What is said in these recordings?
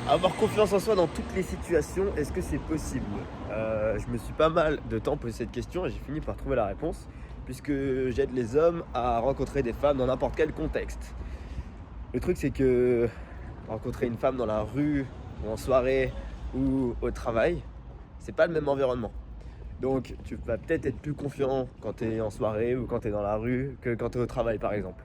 Avoir confiance en soi dans toutes les situations, est-ce que c'est possible? Je me suis pas mal de temps posé cette question et j'ai fini par trouver la réponse, puisque j'aide les hommes à rencontrer des femmes dans n'importe quel contexte. Le truc, c'est que rencontrer une femme dans la rue, ou en soirée, ou au travail, c'est pas le même environnement. Donc, tu vas peut-être être plus confiant quand tu es en soirée ou quand tu es dans la rue que quand tu es au travail, par exemple.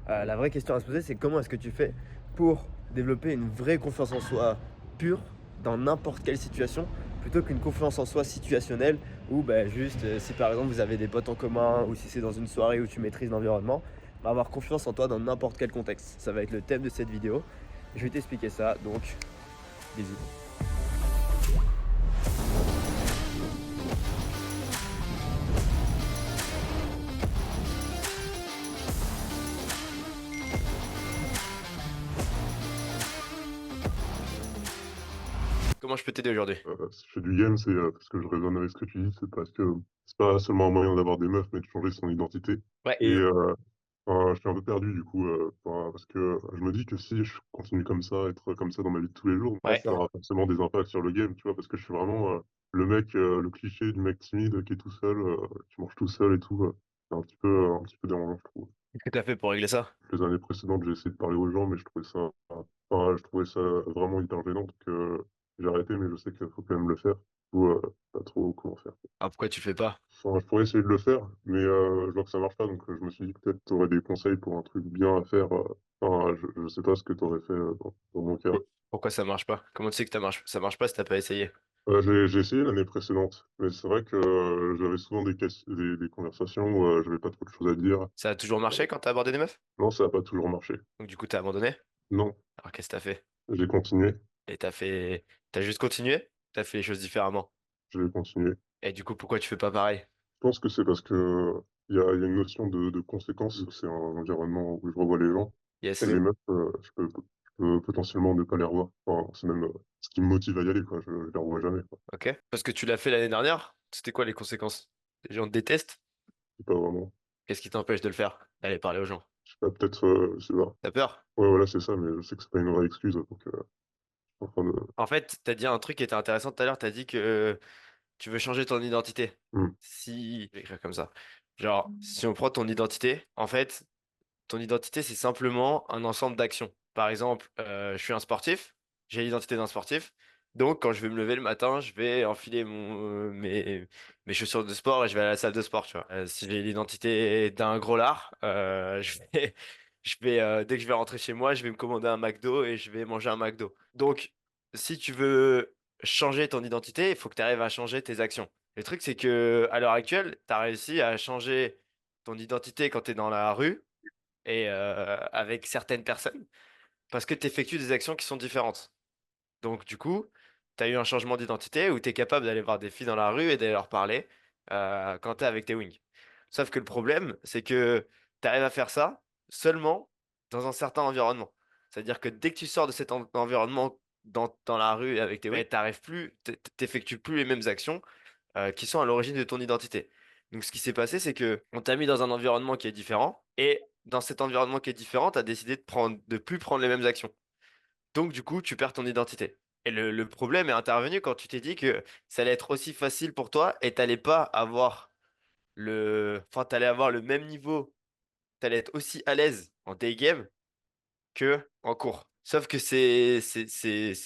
La vraie question à se poser, c'est comment est-ce que tu fais pour développer une vraie confiance en soi pure dans n'importe quelle situation, plutôt qu'une confiance en soi situationnelle où juste si par exemple vous avez des potes en commun ou si c'est dans une soirée où tu maîtrises l'environnement, avoir confiance en toi dans n'importe quel contexte. Ça va être le thème de cette vidéo. Je vais t'expliquer ça, donc bisous. Comment je peux t'aider aujourd'hui? Si je fais du game, c'est parce que je raisonne avec ce que tu dis, c'est parce que c'est pas seulement un moyen d'avoir des meufs, mais de changer son identité. Ouais, Et et enfin, je suis un peu perdu du coup, enfin, parce que je me dis que si je continue comme ça, être comme ça dans ma vie de tous les jours, ouais, ça aura forcément des impacts sur le game, tu vois, parce que je suis vraiment le mec, le cliché du mec timide qui est tout seul, qui mange tout seul et tout. C'est un petit peu dérangeant, je trouve. qu'est-ce que tu as fait pour régler ça? Les années précédentes, j'ai essayé de parler aux gens, mais je trouvais ça vraiment hyper gênant, donc j'ai arrêté, mais je sais qu'il faut quand même le faire. Du coup, pas trop comment faire. Ah, pourquoi tu le fais pas? Enfin, je pourrais essayer de le faire, mais je vois que ça marche pas, donc je me suis dit que peut-être tu aurais des conseils pour un truc bien à faire. Enfin, je sais pas ce que tu aurais fait dans mon cas. Pourquoi ça marche pas? Comment tu sais que ça marche pas si t'as pas essayé? J'ai essayé l'année précédente, mais c'est vrai que j'avais souvent des conversations où j'avais pas trop de choses à dire. Ça a toujours marché quand t'as abordé des meufs? Non, ça a pas toujours marché. Donc du coup t'as abandonné? Non, Alors qu'est-ce que t'as fait? j'ai continué, Et t'as juste continué? T'as fait les choses différemment. j'ai continué. Et du coup, pourquoi tu fais pas pareil? Je pense que c'est parce que il y a une notion de conséquence. C'est un environnement où je revois les gens. Et Yes. les meufs, je peux potentiellement ne pas les revoir. Enfin, c'est même ce qui me motive à y aller, quoi. Je les revois jamais, quoi. Ok. Parce que tu l'as fait l'année dernière? C'était quoi les conséquences? Les gens te détestent? C'est pas vraiment. Qu'est-ce qui t'empêche de le faire? D'aller parler aux gens. Je sais pas, peut-être, je sais pas. T'as peur? Ouais, voilà, c'est ça, mais je sais que c'est pas une vraie excuse. Donc, je suis en train de. En fait, t'as dit un truc qui était intéressant tout à l'heure. T'as dit que tu veux changer ton identité. Hmm. Si, je vais écrire comme ça. Genre, si on prend ton identité, en fait, ton identité, c'est simplement un ensemble d'actions. Par exemple, je suis un sportif, j'ai l'identité d'un sportif. Donc, quand je vais me lever le matin, je vais enfiler mes chaussures de sport et je vais à la salle de sport, tu vois. Si j'ai l'identité d'un gros lard, dès que je vais rentrer chez moi, je vais me commander un McDo et je vais manger un McDo. Donc, si tu veux changer ton identité, il faut que tu arrives à changer tes actions. Le truc, c'est que à l'heure actuelle, tu as réussi à changer ton identité quand tu es dans la rue et avec certaines personnes parce que tu effectues des actions qui sont différentes. Donc du coup, tu as eu un changement d'identité où tu es capable d'aller voir des filles dans la rue et d'aller leur parler quand tu es avec tes wings. Sauf que le problème, c'est que tu arrives à faire ça seulement dans un certain environnement. C'est-à-dire que dès que tu sors de cet environnement dans la rue avec tes wings, t'effectues plus les mêmes actions qui sont à l'origine de ton identité. Donc, ce qui s'est passé, c'est que on t'a mis dans un environnement qui est différent, et dans cet environnement qui est différent, t'as décidé de plus prendre les mêmes actions. Donc, du coup, tu perds ton identité. Et le problème est intervenu quand tu t'es dit que ça allait être aussi facile pour toi et t'allais pas avoir enfin, t'allais avoir le même niveau, t'allais être aussi à l'aise en day game que en cours. Sauf que c'est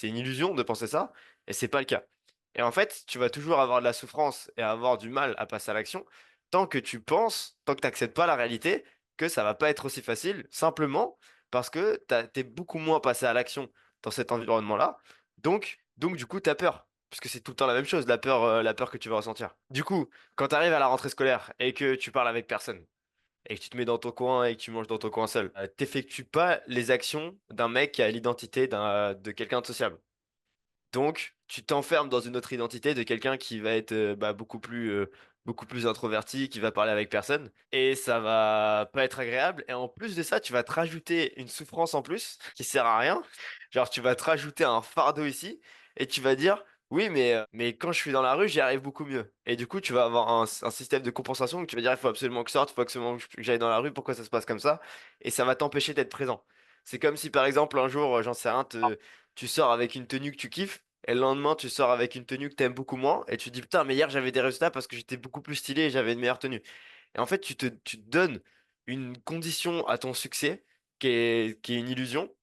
une illusion de penser ça, et c'est pas le cas. Et en fait, tu vas toujours avoir de la souffrance et avoir du mal à passer à l'action tant que tu n'acceptes pas la réalité, que ça va pas être aussi facile, simplement parce que t'es beaucoup moins passé à l'action dans cet environnement-là. Donc du coup, tu as peur. Parce que c'est tout le temps la même chose, la peur que tu vas ressentir. Du coup, quand tu arrives à la rentrée scolaire et que tu parles avec personne, et que tu te mets dans ton coin et que tu manges dans ton coin seul, t'effectues pas les actions d'un mec qui a l'identité de quelqu'un de sociable. Donc, tu t'enfermes dans une autre identité de quelqu'un qui va être beaucoup plus introverti, qui va parler avec personne, et ça va pas être agréable. Et en plus de ça, tu vas te rajouter une souffrance en plus qui sert à rien. Genre, tu vas te rajouter un fardeau ici, et tu vas dire, oui, mais quand je suis dans la rue, j'y arrive beaucoup mieux. Et du coup, tu vas avoir un système de compensation où tu vas dire, il faut absolument que je sorte, il faut absolument que j'aille dans la rue, pourquoi ça se passe comme ça? Et ça va t'empêcher d'être présent. C'est comme si, par exemple, un jour, j'en sais rien, tu sors avec une tenue que tu kiffes, et le lendemain, tu sors avec une tenue que t'aimes beaucoup moins, et tu te dis, putain, mais hier, j'avais des résultats parce que j'étais beaucoup plus stylé et j'avais une meilleure tenue. Et en fait, tu te donnes une condition à ton succès qui est une illusion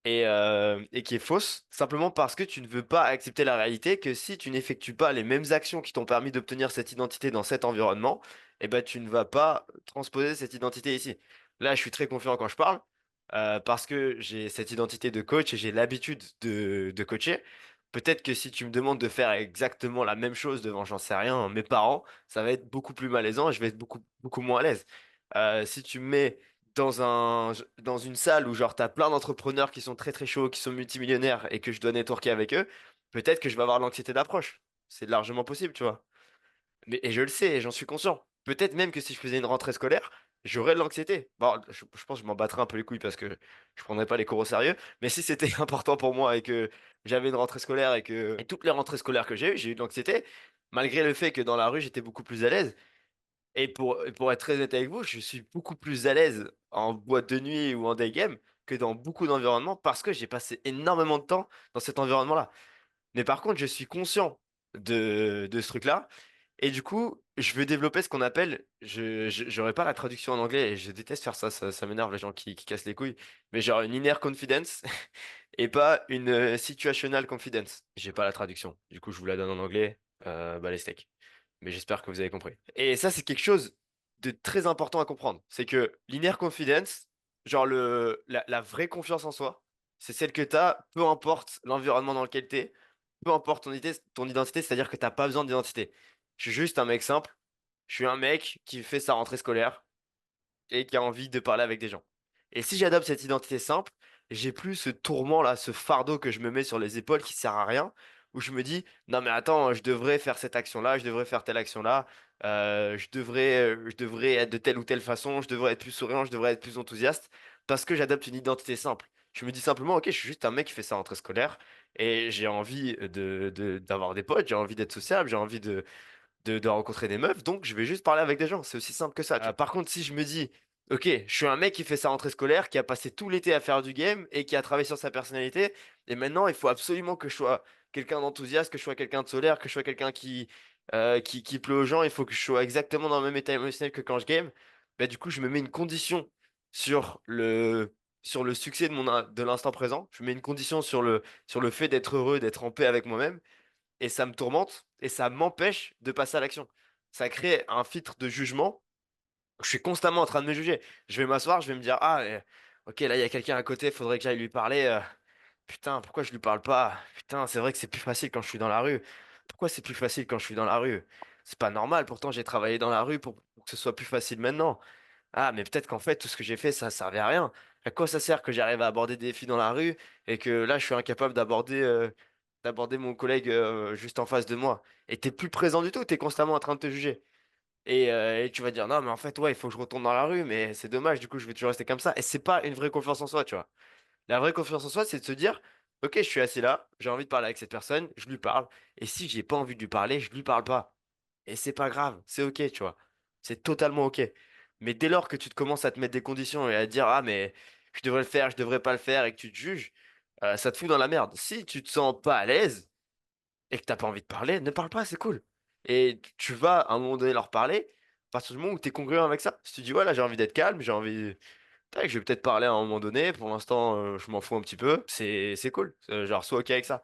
et qui est fausse, simplement parce que tu ne veux pas accepter la réalité que si tu n'effectues pas les mêmes actions qui t'ont permis d'obtenir cette identité dans cet environnement, eh ben, tu ne vas pas transposer cette identité ici. Là, je suis très confiant quand je parle, parce que j'ai cette identité de coach et j'ai l'habitude de coacher. Peut-être que si tu me demandes de faire exactement la même chose devant, j'en sais rien, mes parents, ça va être beaucoup plus malaisant et je vais être beaucoup, beaucoup moins à l'aise. Si tu me mets dans une salle où genre t'as plein d'entrepreneurs qui sont très très chauds, qui sont multimillionnaires et que je dois networker avec eux, peut-être que je vais avoir l'anxiété d'approche. C'est largement possible, tu vois. Et je le sais, et j'en suis conscient. Peut-être même que si je faisais une rentrée scolaire, j'aurais de l'anxiété. Bon, je pense que je m'en battrais un peu les couilles parce que je prendrais pas les cours au sérieux. Mais si c'était important pour moi et que j'avais une rentrée scolaire et toutes les rentrées scolaires que j'ai eu de l'anxiété, malgré le fait que dans la rue j'étais beaucoup plus à l'aise. Et pour être très honnête avec vous, je suis beaucoup plus à l'aise en boîte de nuit ou en day game que dans beaucoup d'environnements parce que j'ai passé énormément de temps dans cet environnement-là. Mais par contre, je suis conscient de ce truc-là. Et du coup, je veux développer ce qu'on appelle, j'aurais pas la traduction en anglais et je déteste faire ça, ça m'énerve les gens qui cassent les couilles, mais genre une inner confidence et pas une situational confidence. J'ai pas la traduction. Du coup, je vous la donne en anglais, bah les steaks. Mais j'espère que vous avez compris. Et ça, c'est quelque chose de très important à comprendre. C'est que l'inner confidence, genre la vraie confiance en soi, c'est celle que tu as, peu importe l'environnement dans lequel tu es, peu importe ton identité, c'est-à-dire que t'as pas besoin d'identité. Je suis juste un mec simple. Je suis un mec qui fait sa rentrée scolaire et qui a envie de parler avec des gens. Et si j'adopte cette identité simple, j'ai plus ce tourment-là, ce fardeau que je me mets sur les épaules qui sert à rien, où je me dis, non mais attends, je devrais faire cette action-là, je devrais faire telle action-là, je devrais être de telle ou telle façon, je devrais être plus souriant, je devrais être plus enthousiaste, parce que j'adopte une identité simple. Je me dis simplement, ok, je suis juste un mec qui fait sa rentrée scolaire, et j'ai envie d'avoir des potes, j'ai envie d'être sociable, j'ai envie de rencontrer des meufs, donc je vais juste parler avec des gens. C'est aussi simple que ça. Par contre, si je me dis, ok, je suis un mec qui fait sa rentrée scolaire, qui a passé tout l'été à faire du game et qui a travaillé sur sa personnalité, et maintenant il faut absolument que je sois quelqu'un d'enthousiaste, que je sois quelqu'un de solaire, que je sois quelqu'un qui plaît aux gens, il faut que je sois exactement dans le même état émotionnel que quand je game. Bah, du coup, je me mets une condition sur le succès de l'instant présent. Je mets une condition sur le fait d'être heureux, d'être en paix avec moi-même et ça me tourmente et ça m'empêche de passer à l'action. Ça crée un filtre de jugement. Je suis constamment en train de me juger. Je vais m'asseoir, je vais me dire, ah, ok, là, il y a quelqu'un à côté, faudrait que j'aille lui parler. Putain, pourquoi je lui parle pas? Putain, c'est vrai que c'est plus facile quand je suis dans la rue. Pourquoi c'est plus facile quand je suis dans la rue? C'est pas normal, pourtant j'ai travaillé dans la rue pour que ce soit plus facile maintenant. Ah, mais peut-être qu'en fait, tout ce que j'ai fait, ça servait à rien. À quoi ça sert que j'arrive à aborder des filles dans la rue et que là, je suis incapable d'aborder mon collègue juste en face de moi. Et t'es plus présent du tout, t'es constamment en train de te juger. Et tu vas dire, non, mais en fait, ouais, il faut que je retourne dans la rue, mais c'est dommage, du coup, je vais toujours rester comme ça. Et c'est pas une vraie confiance en soi, tu vois. La vraie confiance en soi, c'est de se dire, ok, je suis assis là, j'ai envie de parler avec cette personne, je lui parle. Et si j'ai pas envie de lui parler, je lui parle pas. Et c'est pas grave, c'est ok, tu vois. C'est totalement ok. Mais dès lors que tu te commences à te mettre des conditions et à dire, ah, mais je devrais le faire, je devrais pas le faire, et que tu te juges, ça te fout dans la merde. Si tu te sens pas à l'aise et que t'as pas envie de parler, ne parle pas, c'est cool. Et tu vas à un moment donné leur parler, à partir du moment où tu es congruent avec ça. Si tu dis, voilà, j'ai envie d'être calme, j'ai envie. Tac, je vais peut-être parler à un moment donné, pour l'instant, je m'en fous un petit peu, c'est cool. Genre, sois ok avec ça.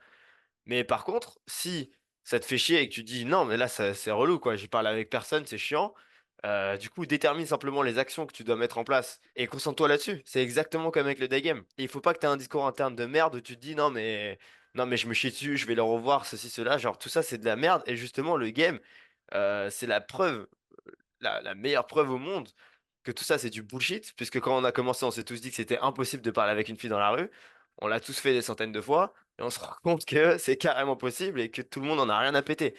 Mais par contre, si ça te fait chier et que tu dis non, mais là, c'est relou, quoi, j'ai parlé avec personne, c'est chiant, du coup, détermine simplement les actions que tu dois mettre en place et concentre-toi là-dessus. C'est exactement comme avec le day game. Et il faut pas que tu aies un discours interne de merde où tu te dis non, mais je me chie dessus, je vais le revoir, ceci, cela. Genre, tout ça, c'est de la merde. Et justement, le game, c'est la preuve, la meilleure preuve au monde que tout ça, c'est du bullshit. Puisque quand on a commencé, on s'est tous dit que c'était impossible de parler avec une fille dans la rue. On l'a tous fait des centaines de fois. Et on se rend compte que c'est carrément possible et que tout le monde en a rien à péter.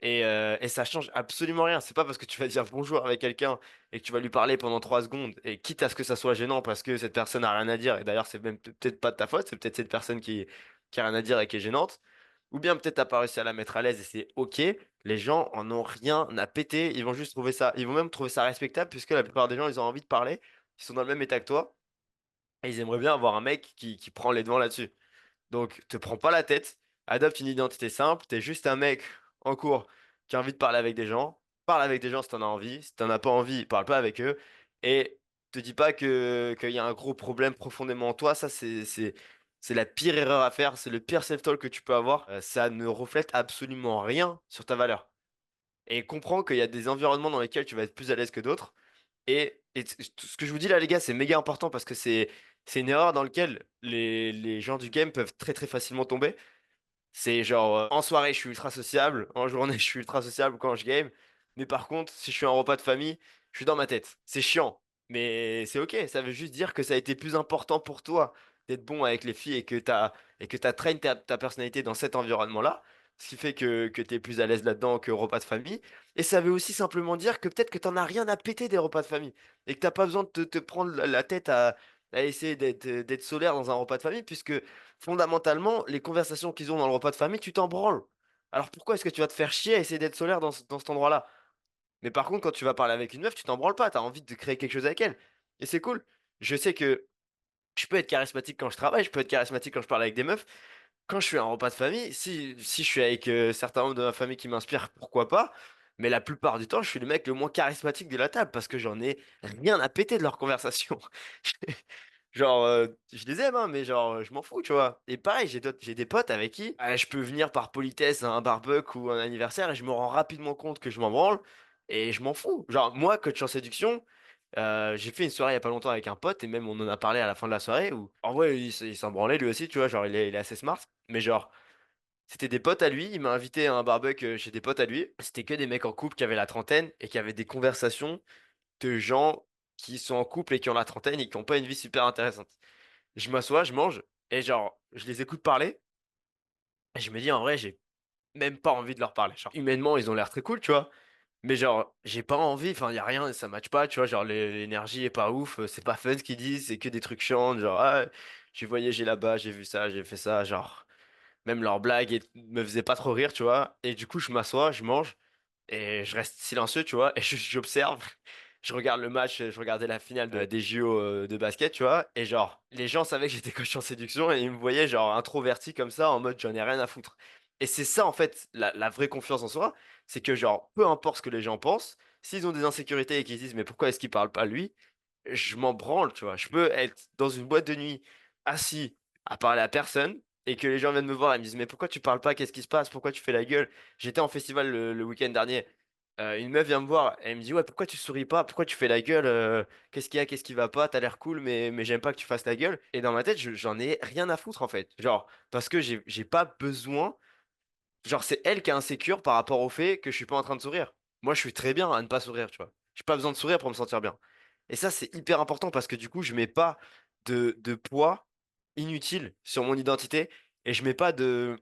Et ça change absolument rien. C'est pas parce que tu vas dire bonjour avec quelqu'un et que tu vas lui parler pendant 3 secondes, et quitte à ce que ça soit gênant parce que cette personne a rien à dire, et d'ailleurs c'est même peut-être pas de ta faute, c'est peut-être cette personne qui a rien à dire et qui est gênante, ou bien peut-être t'as pas réussi à la mettre à l'aise et c'est ok, les gens en ont rien à péter, ils vont juste trouver ça, ils vont même trouver ça respectable puisque la plupart des gens ils ont envie de parler, ils sont dans le même état que toi, et ils aimeraient bien avoir un mec qui prend les devants là-dessus. Donc, te prends pas la tête, adopte une identité simple, t'es juste un mec en cours qui a envie de parler avec des gens, parle avec des gens si t'en as envie, si t'en as pas envie, parle pas avec eux, et te dis pas qu'il y a un gros problème profondément en toi, ça c'est la pire erreur à faire, c'est le pire self-talk que tu peux avoir. Ça ne reflète absolument rien sur ta valeur. Et comprends qu'il y a des environnements dans lesquels tu vas être plus à l'aise que d'autres. Ce que je vous dis là, les gars, c'est méga important parce que c'est une erreur dans laquelle les gens du game peuvent très très facilement tomber. C'est genre, en soirée, je suis ultra sociable, en journée, je suis ultra sociable quand je game. Mais par contre, si je suis en repas de famille, je suis dans ma tête. C'est chiant, mais c'est ok. Ça veut juste dire que ça a été plus important pour toi d'être bon avec les filles et que t'as traîné ta personnalité dans cet environnement-là. Ce qui fait que t'es plus à l'aise là-dedans que repas de famille. Et ça veut aussi simplement dire que peut-être que t'en as rien à péter des repas de famille. Et que t'as pas besoin de te prendre la tête à essayer d'être solaire dans un repas de famille, puisque fondamentalement, les conversations qu'ils ont dans le repas de famille, tu t'en branles. Alors pourquoi est-ce que tu vas te faire chier à essayer d'être solaire dans cet endroit-là? Mais par contre, quand tu vas parler avec une meuf, tu t'en branles pas, t'as envie de créer quelque chose avec elle. Et c'est cool. Je sais que je peux être charismatique quand je travaille, je peux être charismatique quand je parle avec des meufs. Quand je suis à un repas de famille, si je suis avec certains membres de ma famille qui m'inspirent, pourquoi pas? Mais la plupart du temps, je suis le mec le moins charismatique de la table parce que j'en ai rien à péter de leur conversation. Genre, je les aime, hein, mais genre, je m'en fous, tu vois. Et pareil, j'ai des potes avec qui je peux venir par politesse à un barbecue ou un anniversaire et je me rends rapidement compte que je m'en branle et je m'en fous. Genre, moi, coach en séduction, j'ai fait une soirée il y a pas longtemps avec un pote et même on en a parlé à la fin de la soirée où, en vrai, il s'en branlait lui aussi, tu vois. Genre, il est assez smart, mais genre, c'était des potes à lui. Il m'a invité à un barbecue chez des potes à lui. C'était que des mecs en couple qui avaient la trentaine et qui avaient des conversations de gens qui sont en couple et qui ont la trentaine et qui n'ont pas une vie super intéressante. Je m'assois, je mange, et genre, je les écoute parler, et je me dis, en vrai, j'ai même pas envie de leur parler. Genre, humainement, ils ont l'air très cool, tu vois, mais genre, j'ai pas envie, enfin, y a rien, ça matche pas, tu vois, genre, l'énergie est pas ouf, c'est pas fun ce qu'ils disent, c'est que des trucs chiants, genre, ah, j'ai voyagé là-bas, j'ai vu ça, j'ai fait ça, genre, même leurs blagues me faisaient pas trop rire, tu vois, et du coup, je m'assois, je mange, et je reste silencieux, tu vois, et j'observe. Je regarde le match, je regardais la finale des JO de basket, tu vois, et genre, les gens savaient que j'étais coach en séduction et ils me voyaient genre introverti comme ça, en mode j'en ai rien à foutre. Et c'est ça, en fait, la vraie confiance en soi, c'est que genre, peu importe ce que les gens pensent, s'ils ont des insécurités et qu'ils se disent, mais pourquoi est-ce qu'il parle pas lui? Je m'en branle, tu vois. Je peux être dans une boîte de nuit, assis, à parler à personne, et que les gens viennent me voir et me disent, mais pourquoi tu parles pas? Qu'est-ce qui se passe? Pourquoi tu fais la gueule? J'étais en festival le week-end dernier. Une meuf vient me voir et elle me dit, ouais, pourquoi tu souris pas? Pourquoi tu fais la gueule? Qu'est-ce qu'il y a? Qu'est-ce qui va pas? T'as l'air cool, mais j'aime pas que tu fasses la gueule. Et dans ma tête, j'en ai rien à foutre, en fait. Genre, parce que j'ai pas besoin. Genre, c'est elle qui est insécure par rapport au fait que je suis pas en train de sourire. Moi, je suis très bien à ne pas sourire, tu vois. J'ai pas besoin de sourire pour me sentir bien. Et ça, c'est hyper important parce que du coup, je mets pas de poids inutile sur mon identité et je mets pas de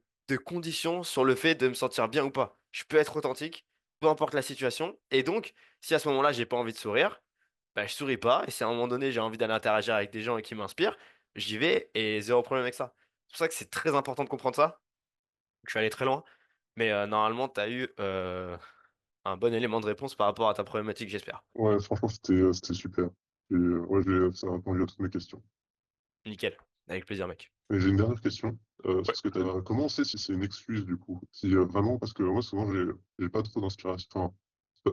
conditions sur le fait de me sentir bien ou pas. Je peux être authentique, peu importe la situation. Et donc, si à ce moment-là, j'ai pas envie de sourire, bah, je souris pas. Et si à un moment donné, j'ai envie d'aller interagir avec des gens qui m'inspirent, j'y vais et zéro problème avec ça. C'est pour ça que c'est très important de comprendre ça. Je suis allé très loin. Mais normalement, tu as eu un bon élément de réponse par rapport à ta problématique, j'espère. Ouais, franchement, c'était super. Et ouais, ça a répondu à toutes mes questions. Nickel. Avec plaisir, mec. Mais j'ai une dernière question. Ouais. Parce que comment on sait si c'est une excuse, du coup? Si vraiment, parce que moi, souvent, j'ai pas trop d'inspiration. Enfin,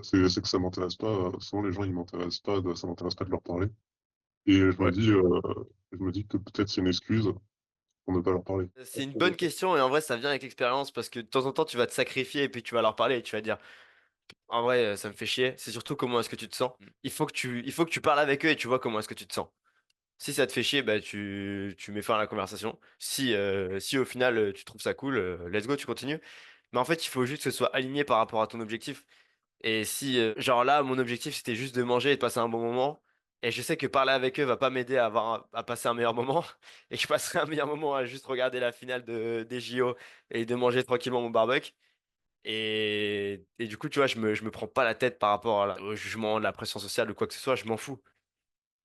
c'est que ça m'intéresse pas. Souvent, les gens, ils m'intéressent pas, ça m'intéresse pas de leur parler. Et Ouais. je me dis que peut-être c'est une excuse pour ne pas leur parler. C'est une bonne question et en vrai, ça vient avec l'expérience parce que de temps en temps, tu vas te sacrifier et puis tu vas leur parler et tu vas dire, en vrai, ça me fait chier. C'est surtout comment est-ce que tu te sens. Il faut que tu parles avec eux et tu vois comment est-ce que tu te sens. Si ça te fait chier, bah, tu mets fin à la conversation. Si au final, tu trouves ça cool, let's go, tu continues. Mais en fait, il faut juste que ce soit aligné par rapport à ton objectif. Et si, genre là, mon objectif c'était juste de manger et de passer un bon moment, et je sais que parler avec eux va pas m'aider à passer un meilleur moment, et que je passerai un meilleur moment à juste regarder la finale des JO et de manger tranquillement mon barbecue. Et du coup, tu vois, je me prends pas la tête par rapport au jugement, la pression sociale ou quoi que ce soit, je m'en fous.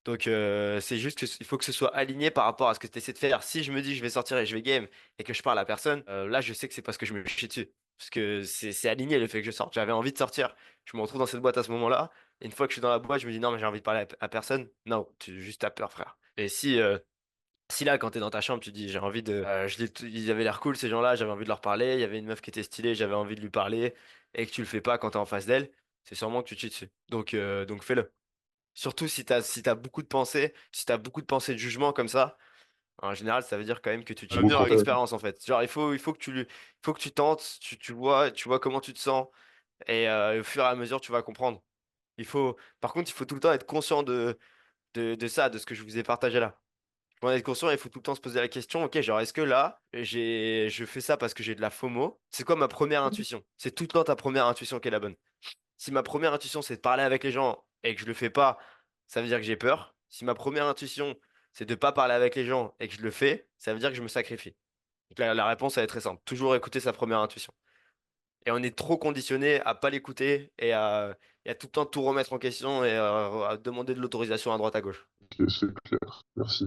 Donc c'est juste qu'il faut que ce soit aligné par rapport à ce que tu essaies de faire. Si je me dis je vais sortir et je vais game et que je parle à personne, là je sais que c'est parce que je me chie dessus. Parce que c'est aligné le fait que je sorte. J'avais envie de sortir. Je me retrouve dans cette boîte à ce moment-là. Et une fois que je suis dans la boîte, je me dis non mais j'ai envie de parler à personne. Non, tu juste t'as peur frère. Et si Si là, quand t'es dans ta chambre, tu te dis, j'ai envie de. Ils avaient l'air cool, ces gens-là, j'avais envie de leur parler. Il y avait une meuf qui était stylée, j'avais envie de lui parler. Et que tu le fais pas quand t'es en face d'elle, c'est sûrement que tu te chies dessus. Donc fais-le. Surtout si t'as beaucoup de pensées, si t'as beaucoup de pensées de jugement comme ça, en général, ça veut dire quand même que tu te cheats Beaucoup ton quand même. expérience en fait. Genre, il faut que tu tentes, tu vois comment tu te sens, et au fur et à mesure, tu vas comprendre. Par contre, il faut tout le temps être conscient de ça, de ce que je vous ai partagé là. Pour en être conscient, il faut tout le temps se poser la question, ok, genre, est-ce que là, je fais ça parce que j'ai de la FOMO? C'est quoi ma première intuition? C'est tout le temps ta première intuition qui est la bonne. Si ma première intuition, c'est de parler avec les gens et que je le fais pas, ça veut dire que j'ai peur. Si ma première intuition, c'est de pas parler avec les gens et que je le fais, ça veut dire que je me sacrifie. Donc la réponse, elle est très simple. Toujours écouter sa première intuition. Et on est trop conditionné à pas l'écouter et à tout le temps tout remettre en question et à demander de l'autorisation à droite à gauche. Ok, c'est clair. Merci.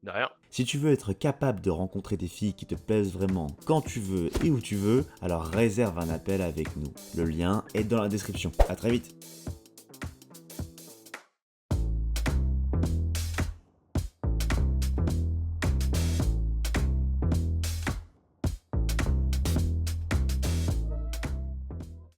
De rien. Si tu veux être capable de rencontrer des filles qui te plaisent vraiment quand tu veux et où tu veux, alors réserve un appel avec nous. Le lien est dans la description. À très vite.